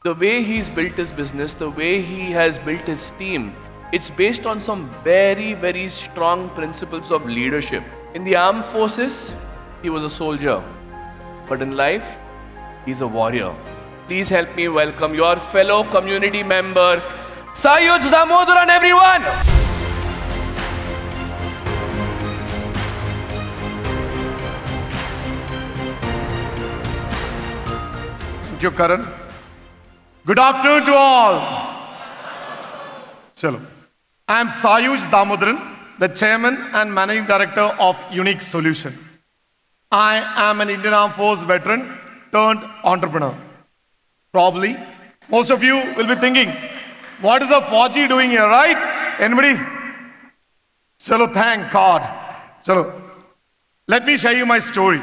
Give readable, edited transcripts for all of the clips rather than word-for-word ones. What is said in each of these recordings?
The way he's built his business, the way he has built his team, it's based on some very, very strong principles of leadership. In the armed forces, he was a soldier. But in life, he's a warrior. Please help me welcome your fellow community member, Sayuj Damodaran, everyone! Thank you, Karan. Good afternoon to all. Chalo. I am Sayuj Damodaran, the Chairman and Managing Director of Unique Solution. I am an Indian Armed Force veteran turned entrepreneur. Probably, most of you will be thinking, what is a Fauji doing here, right? Anybody? Chalo, thank God. Chalo. Let me share you my story.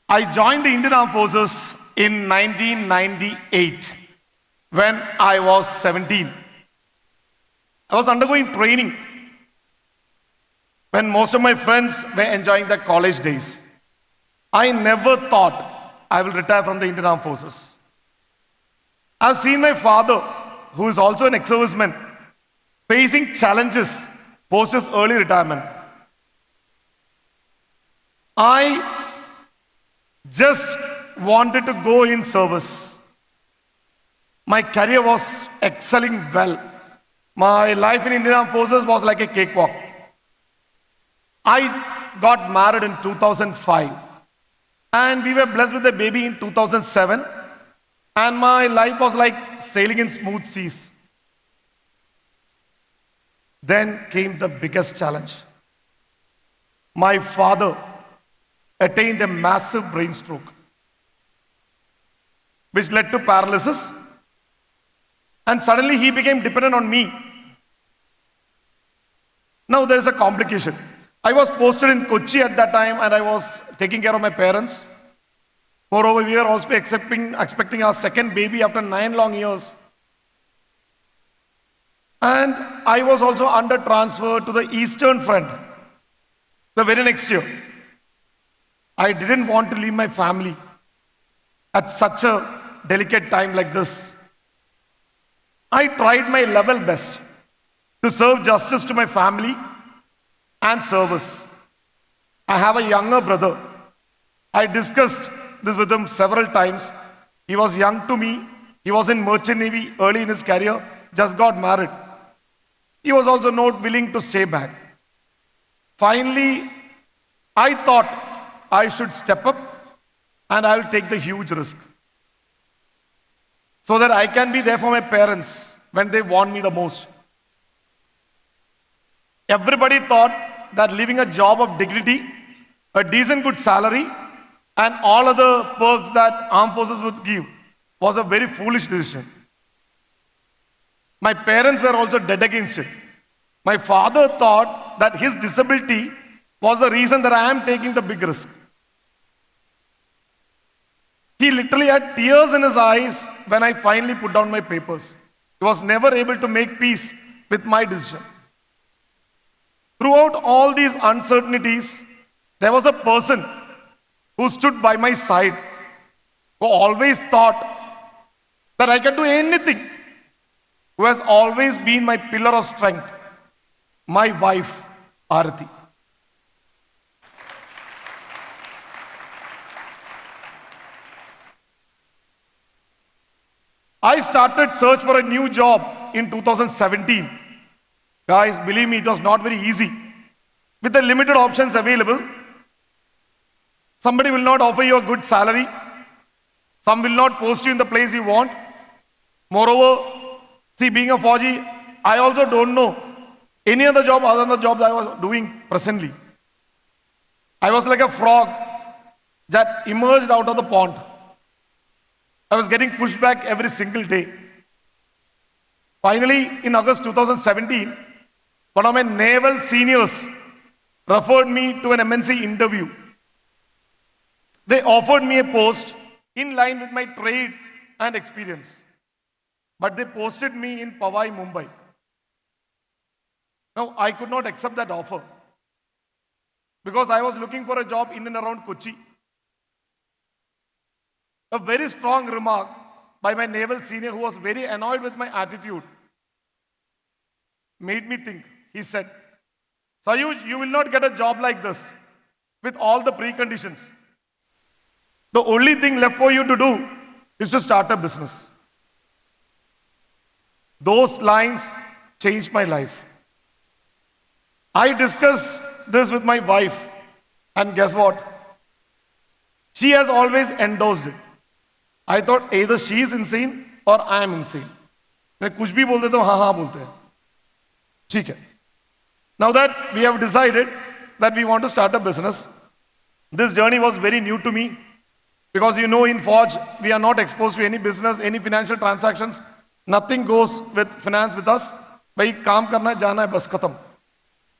I joined the Indian Armed Forces in 1998 when I was 17. I was undergoing training when most of my friends were enjoying their college days. I never thought I will retire from the Indian Armed Forces. I've seen my father, who is also an ex-serviceman, facing challenges post his early retirement. I just wanted to go in service. My career was excelling well. My life in Indian Armed Forces was like a cakewalk. I got married in 2005 and we were blessed with a baby in 2007, and my life was like sailing in smooth seas. Then came the biggest challenge. My father attained a massive brain stroke, which led to paralysis, and suddenly he became dependent on me. Now there is a complication. I was posted in Kochi at that time and I was taking care of my parents. Moreover, we were also expecting our second baby after 9 long years. And I was also under transfer to the Eastern Front the very next year. I didn't want to leave my family at such a delicate time like this. I tried my level best to serve justice to my family and service. I have a younger brother. I discussed this with him several times. He was young to me. He was in Merchant Navy early in his career, just got married. He was also not willing to stay back. Finally, I thought I should step up and I'll take the huge risk so that I can be there for my parents when they want me the most. Everybody thought that leaving a job of dignity, a decent good salary, and all other perks that armed forces would give was a very foolish decision. My parents were also dead against it. My father thought that his disability was the reason that I am taking the big risk. He literally had tears in his eyes when I finally put down my papers. He was never able to make peace with my decision. Throughout all these uncertainties, there was a person who stood by my side, who always thought that I can do anything, who has always been my pillar of strength, my wife, Arati. I started search for a new job in 2017. Guys, believe me, it was not very easy. With the limited options available, somebody will not offer you a good salary. Some will not post you in the place you want. Moreover, see, being a Fauji, I also don't know any other job other than the job that I was doing presently. I was like a frog that emerged out of the pond. I was getting pushed back every single day. Finally, in August 2017, one of my naval seniors referred me to an MNC interview. They offered me a post in line with my trade and experience. But they posted me in Powai, Mumbai. Now, I could not accept that offer because I was looking for a job in and around Kochi. A very strong remark by my naval senior who was very annoyed with my attitude made me think. He said, Sayuj, you will not get a job like this with all the preconditions. The only thing left for you to do is to start a business. Those lines changed my life. I discussed this with my wife, and guess what? She has always endorsed it. I thought either she is insane or I am insane. मैं कुछ भी बोल देता हूँ हाँ हाँ बोलते हैं ठीक है. Now that we have decided that we want to start a business, this journey was very new to me because you know in Forge we are not exposed to any business, any financial transactions. Nothing goes with finance with us. भाई काम करना है जाना है बस खत्म.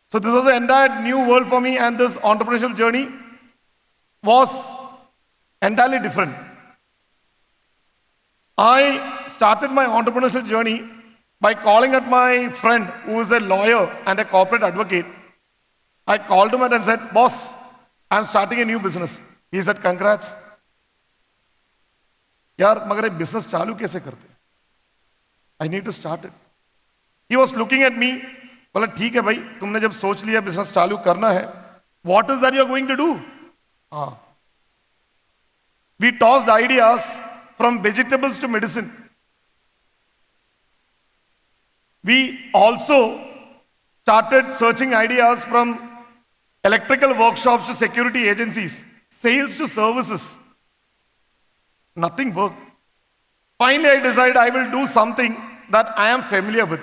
So this was an entire new world for me, and this entrepreneurship journey was entirely different. I started my entrepreneurship journey by calling at my friend who is a lawyer and a corporate advocate. I called him and said, boss, I'm starting a new business. He said, congrats. यार मगर ये business चालू कैसे करते? I need to start it. He was looking at me. बोला ठीक है भाई तुमने जब सोच लिया बिजनेस चालू करना है, what is that you are going to do? We tossed ideas from vegetables to medicine. We also started searching ideas from electrical workshops to security agencies, sales to services. Nothing worked. Finally, I decided I will do something that I am familiar with.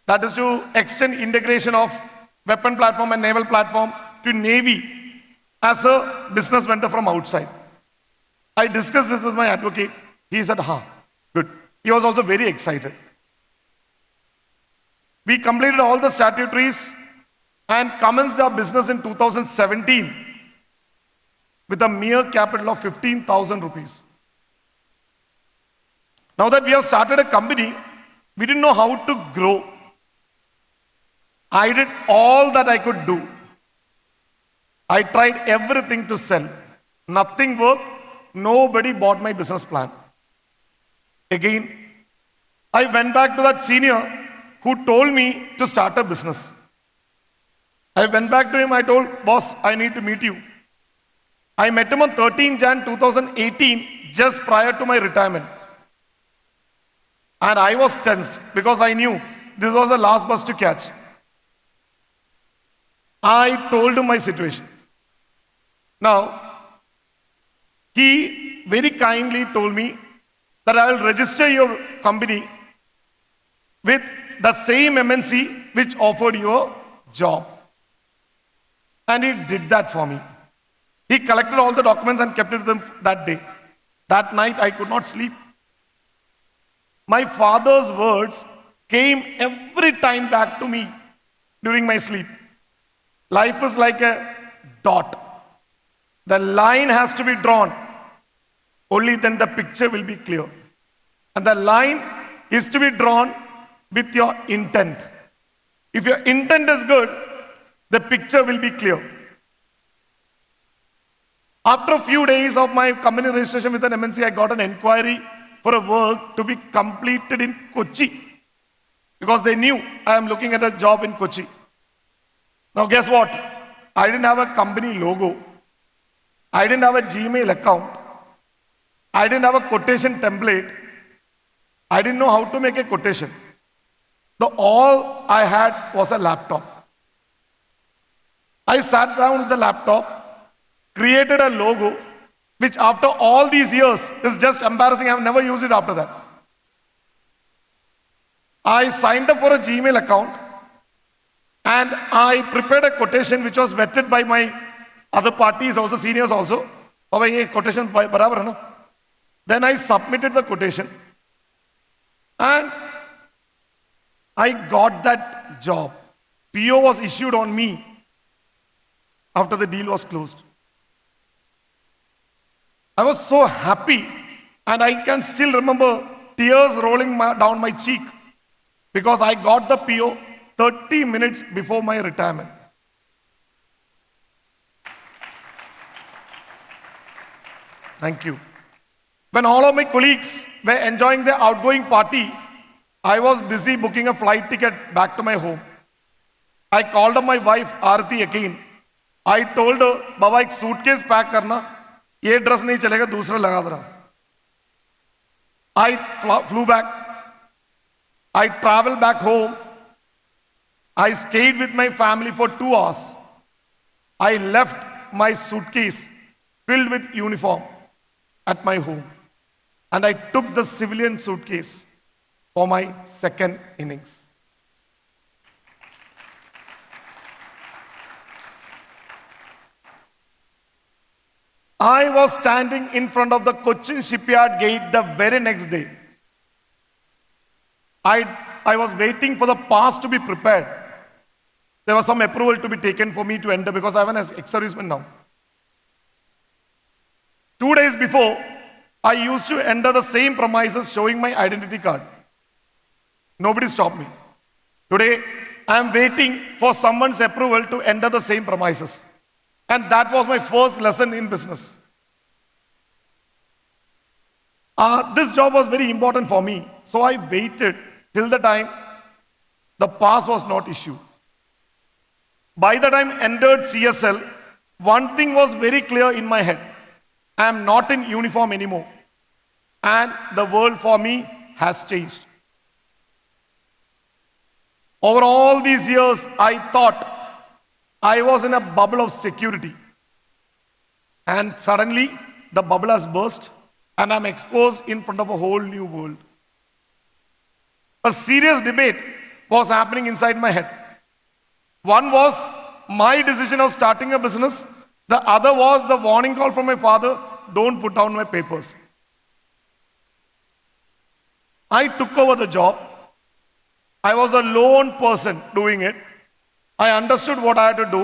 That is to extend integration of weapon platform and naval platform to Navy as a business vendor from outside. I discussed this with my advocate. He said, good. He was also very excited. We completed all the statutories and commenced our business in 2017 with a mere capital of 15,000 rupees. Now that we have started a company, we didn't know how to grow. I did all that I could do. I tried everything to sell. Nothing worked. Nobody bought my business plan. Again, I went back to that senior who told me to start a business. I went back to him. I told, boss, I need to meet you. I met him on 13 Jan 2018, just prior to my retirement. And I was tensed because I knew this was the last bus to catch. I told him my situation. Now, he very kindly told me that I will register your company with the same MNC which offered you a job. And he did that for me. He collected all the documents and kept it with him that day. That night I could not sleep. My father's words came every time back to me during my sleep. Life is like a dot. The line has to be drawn. Only then the picture will be clear. And the line is to be drawn with your intent. If your intent is good, the picture will be clear. After a few days of my company registration with an MNC, I got an inquiry for a work to be completed in Kochi. Because they knew I am looking at a job in Kochi. Now guess what? I didn't have a company logo. I didn't have a Gmail account. I didn't have a quotation template. I didn't know how to make a quotation. All I had was a laptop. I sat down with the laptop, created a logo, which after all these years is just embarrassing. I've never used it after that. I signed up for a Gmail account and I prepared a quotation which was vetted by my other parties, also seniors also. Oh, ye quotation barabar hai na? Then I submitted the quotation and I got that job. PO was issued on me after the deal was closed. I was so happy, and I can still remember tears rolling down my cheek because I got the PO 30 minutes before my retirement. Thank you. When all of my colleagues were enjoying their outgoing party, I was busy booking a flight ticket back to my home. I called up my wife Aarti again. I told her, "Baba, एक suitcase pack करना, ये dress नहीं चलेगा, दूसरा लगा देना." I flew back. I traveled back home. I stayed with my family for 2 hours. I left my suitcase filled with uniform at my home. And I took the civilian suitcase for my second innings. I was standing in front of the Cochin shipyard gate the very next day. I was waiting for the pass to be prepared. There was some approval to be taken for me to enter because I'm an ex-serviceman now. 2 days before, I used to enter the same premises showing my identity card. Nobody stopped me. Today, I'm waiting for someone's approval to enter the same premises. And that was my first lesson in business. This job was very important for me. So I waited till the time the pass was not issued. By the time I entered CSL, one thing was very clear in my head. I am not in uniform anymore. And the world for me has changed. Over all these years, I thought I was in a bubble of security. And suddenly, the bubble has burst and I'm exposed in front of a whole new world. A serious debate was happening inside my head. One was my decision of starting a business. The other was the warning call from my father, "Don't put down my papers." I took over the job. I was a lone person doing it. I understood what I had to do.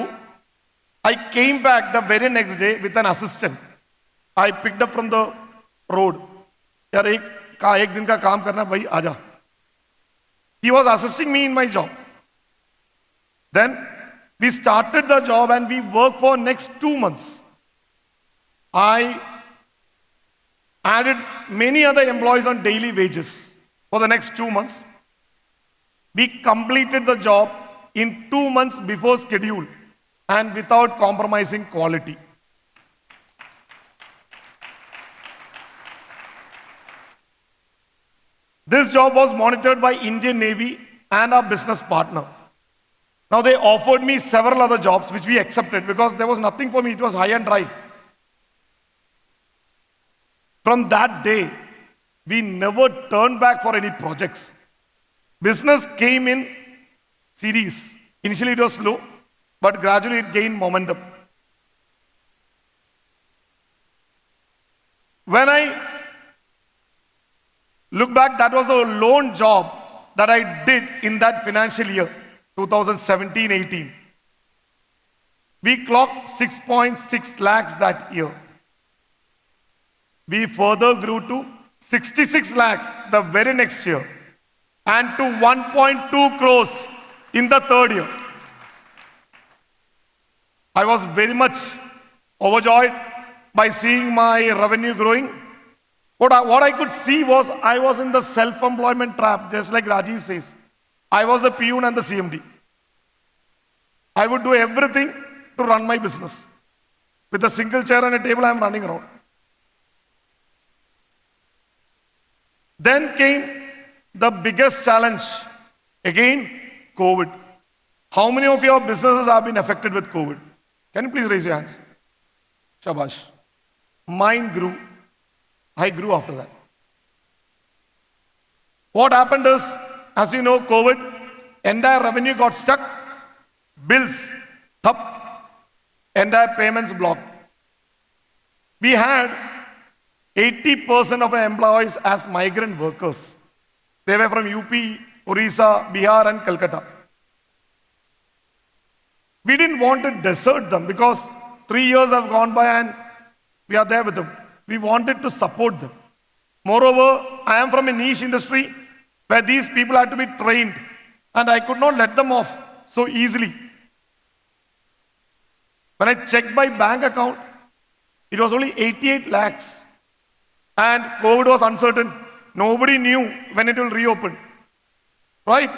I came back the very next day with an assistant. I picked up from the road. यार एक दिन का काम करना भाई आजा. He was assisting me in my job. Then we started the job and we worked for next 2 months. I added many other employees on daily wages for the next 2 months. We completed the job in 2 months before schedule and without compromising quality. This job was monitored by Indian Navy and our business partner. Now they offered me several other jobs which we accepted because there was nothing for me. It was high and dry. From that day, we never turned back for any projects. Business came in series. Initially it was slow, but gradually it gained momentum. When I look back, that was the lone job that I did in that financial year, 2017-18. We clocked 6.6 lakhs that year. We further grew to 66 lakhs the very next year and to 1.2 crores in the third year. I was very much overjoyed by seeing my revenue growing. What I could see was I was in the self-employment trap, just like Rajiv says. I was the peon and the CMD. I would do everything to run my business. With a single chair and a table, I am running around. Then came the biggest challenge. Again, COVID. How many of your businesses have been affected with COVID? Can you please raise your hands? Shabash. Mine grew. I grew after that. What happened is, as you know, COVID, entire revenue got stuck, bills, up, entire payments blocked. We had 80% of our employees as migrant workers. They were from UP, Orissa, Bihar, and Calcutta. We didn't want to desert them because 3 years have gone by and we are there with them. We wanted to support them. Moreover, I am from a niche industry where these people had to be trained and I could not let them off so easily. When I checked my bank account, it was only 88 lakhs. and COVID was uncertain. Nobody knew when it will reopen, right?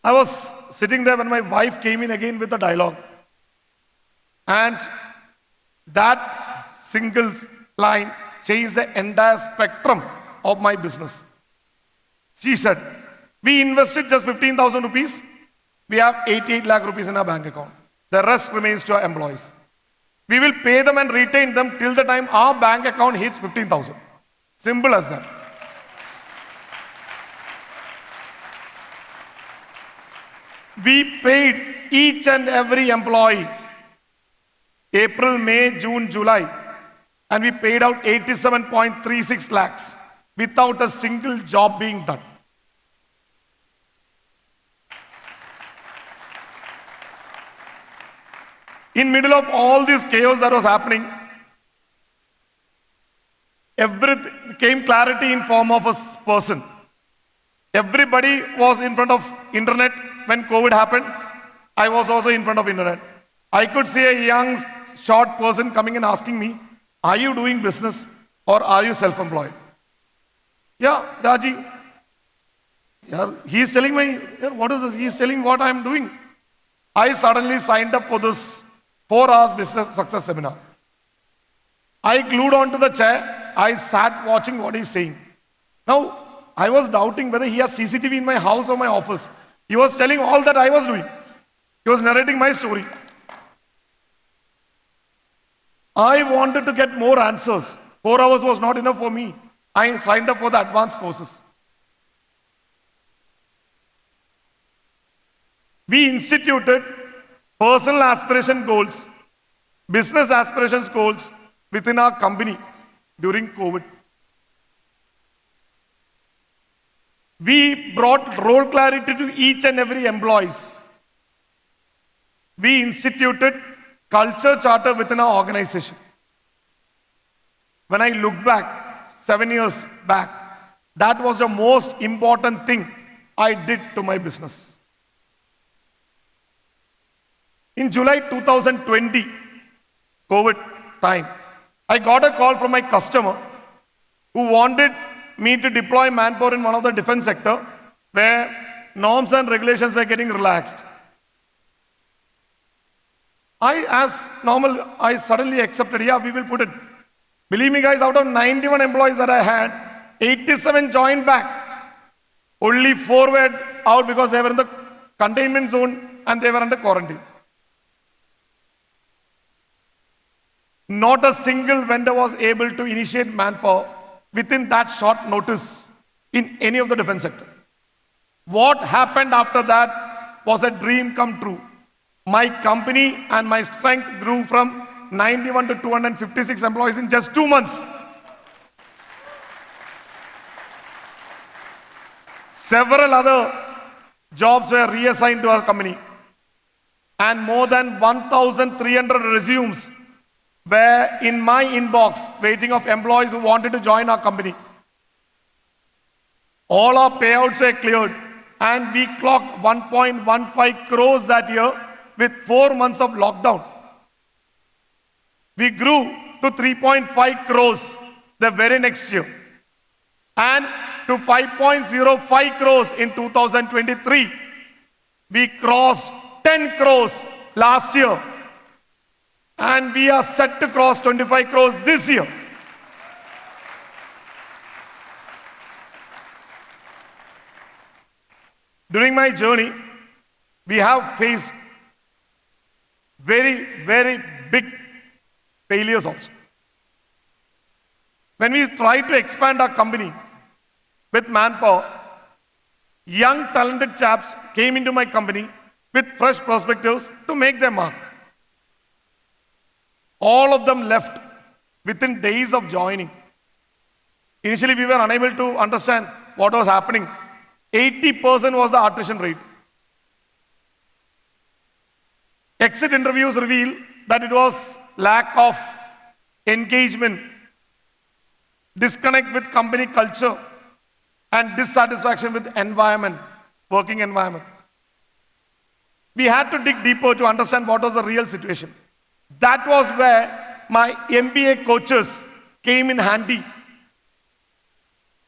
I was sitting there when my wife came in again with a dialogue. And that single line changed the entire spectrum of my business. She said, we invested just 15,000 rupees. We have 88 lakh rupees in our bank account. The rest remains to our employees. We will pay them and retain them till the time our bank account hits 15,000. Simple as that. We paid each and every employee April, May, June, July, and we paid out 87.36 lakhs without a single job being done. In middle of all this chaos that was happening, everything came clarity in form of a person. Everybody was in front of internet when COVID happened. I was also in front of internet. I could see a young, short person coming and asking me, are you doing business or are you self-employed? Yeah, Raji. Yeah, he's telling me, what is this? He's telling what I'm doing. I suddenly signed up for this 4 hours business success seminar. I glued onto the chair. I sat watching what he's saying. Now, I was doubting whether he has CCTV in my house or my office. He was telling all that I was doing. He was narrating my story. I wanted to get more answers. 4 hours was not enough for me. I signed up for the advanced courses. We instituted personal aspiration goals, business aspirations goals within our company during COVID. We brought role clarity to each and every employees. We instituted culture charter within our organization. When I look back, 7 years back, that was the most important thing I did to my business. In July 2020, COVID time, I got a call from my customer who wanted me to deploy manpower in one of the defense sector where norms and regulations were getting relaxed. As normal, I suddenly accepted, yeah, we will put it. Believe me guys, out of 91 employees that I had, 87 joined back. Only 4 were out because they were in the containment zone and they were under quarantine. Not a single vendor was able to initiate manpower within that short notice in any of the defense sector. What happened after that was a dream come true. My company and my strength grew from 91 to 256 employees in just 2 months. Several other jobs were reassigned to our company. And more than 1,300 resumes were in my inbox waiting of employees who wanted to join our company. All our payouts were cleared and we clocked 1.15 crores that year with 4 months of lockdown. We grew to 3.5 crores the very next year and to 5.05 crores in 2023. We crossed 10 crores last year and we are set to cross 25 crores this year. During my journey, we have faced very, very big failures also. When we tried to expand our company with manpower, young talented chaps came into my company with fresh perspectives to make their mark. All of them left within days of joining. Initially, we were unable to understand what was happening. 80% was the attrition rate. Exit interviews reveal that it was lack of engagement, disconnect with company culture, and dissatisfaction with environment, working environment. We had to dig deeper to understand what was the real situation. That was where my MBA coaches came in handy.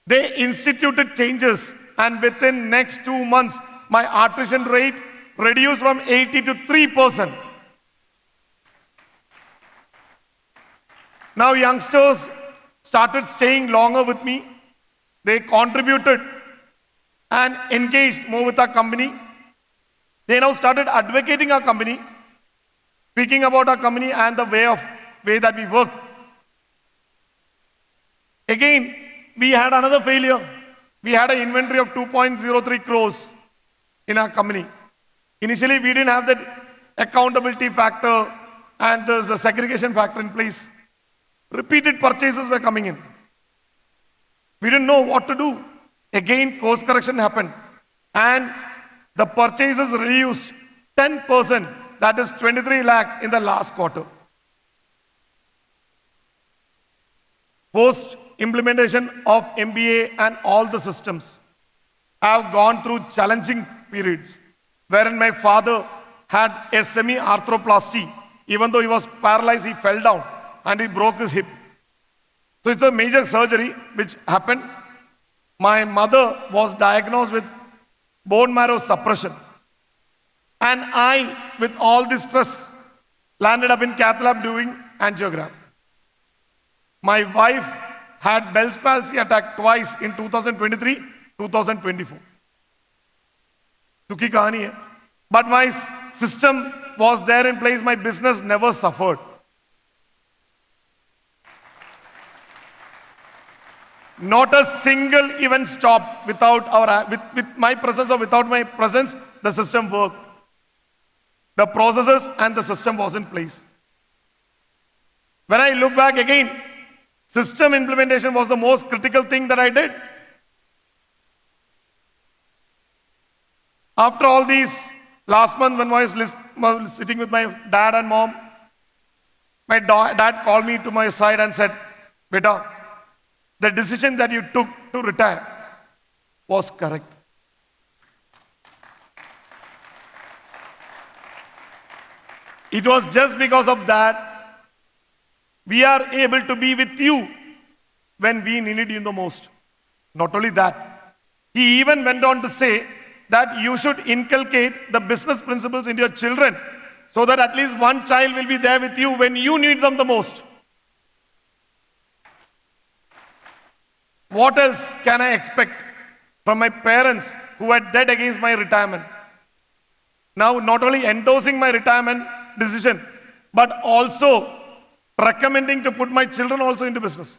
They instituted changes, and within next 2 months, my attrition rate reduced from 80 to 3%. Now youngsters started staying longer with me. They contributed and engaged more with our company. They now started advocating our company, speaking about our company and the way that we work. Again, we had another failure. We had an inventory of 2.03 crores in our company. Initially, we didn't have that accountability factor and there's a segregation factor in place. Repeated purchases were coming in. We didn't know what to do. Again, course correction happened. And the purchases reduced 10%, that is 23 lakhs in the last quarter. Post implementation of MBA and all the systems, I have gone through challenging periods wherein my father had a semi-arthroplasty. Even though he was paralyzed, he fell down and he broke his hip. So it's a major surgery which happened. My mother was diagnosed with bone marrow suppression. And I, with all this stress, landed up in cath lab doing angiogram. My wife had Bell's palsy attack twice in 2023, 2024. Dukhi kahani hai. But my system was there in place. My business never suffered. Not a single event stopped without with my presence or without my presence. The system worked. The processes and the system was in place. When I look back again, system implementation was the most critical thing that I did. After all these, last month when I was sitting with my dad and mom, my dad called me to my side and said, "Beta, the decision that you took to retire was correct." It was just because of that we are able to be with you when we needed you the most. Not only that, he even went on to say that you should inculcate the business principles in your children so that at least one child will be there with you when you need them the most. What else can I expect from my parents who were dead against my retirement? Now, not only endorsing my retirement decision, but also recommending to put my children also into business.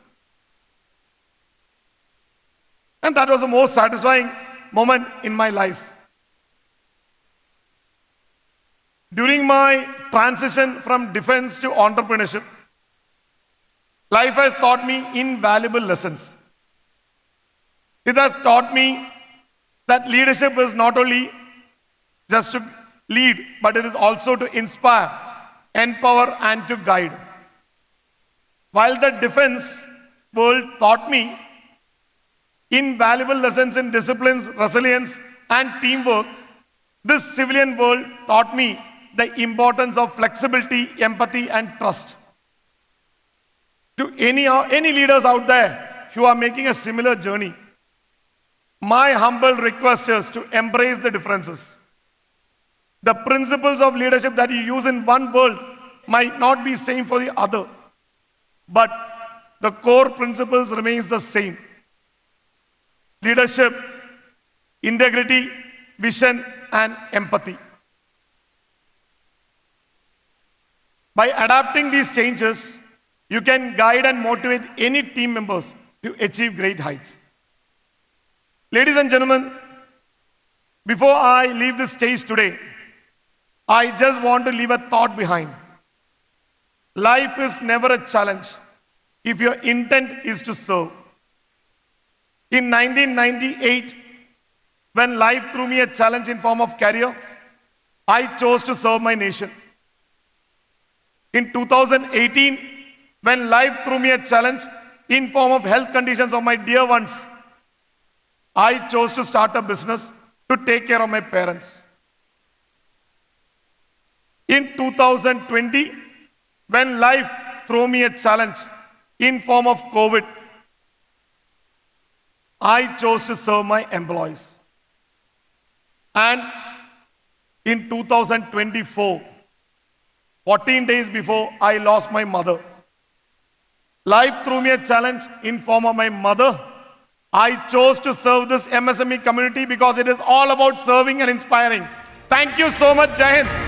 And that was the most satisfying moment in my life. During my transition from defense to entrepreneurship, life has taught me invaluable lessons. It has taught me that leadership is not only just to lead, but it is also to inspire, empower, and to guide. While the defense world taught me invaluable lessons in disciplines, resilience, and teamwork, this civilian world taught me the importance of flexibility, empathy, and trust. To any leaders out there who are making a similar journey, my humble request is to embrace the differences. The principles of leadership that you use in one world might not be same for the other, but the core principles remains the same. Leadership, integrity, vision, and empathy. By adapting these changes, you can guide and motivate any team members to achieve great heights. Ladies and gentlemen, before I leave this stage today, I just want to leave a thought behind. Life is never a challenge if your intent is to serve. In 1998, when life threw me a challenge in form of career, I chose to serve my nation. In 2018, when life threw me a challenge in form of health conditions of my dear ones, I chose to start a business to take care of my parents. In 2020, when life threw me a challenge in form of COVID, I chose to serve my employees. And in 2024, 14 days before I lost my mother, life threw me a challenge in form of my mother. I chose to serve this MSME community because it is all about serving and inspiring. Thank you so much, Jai Hind.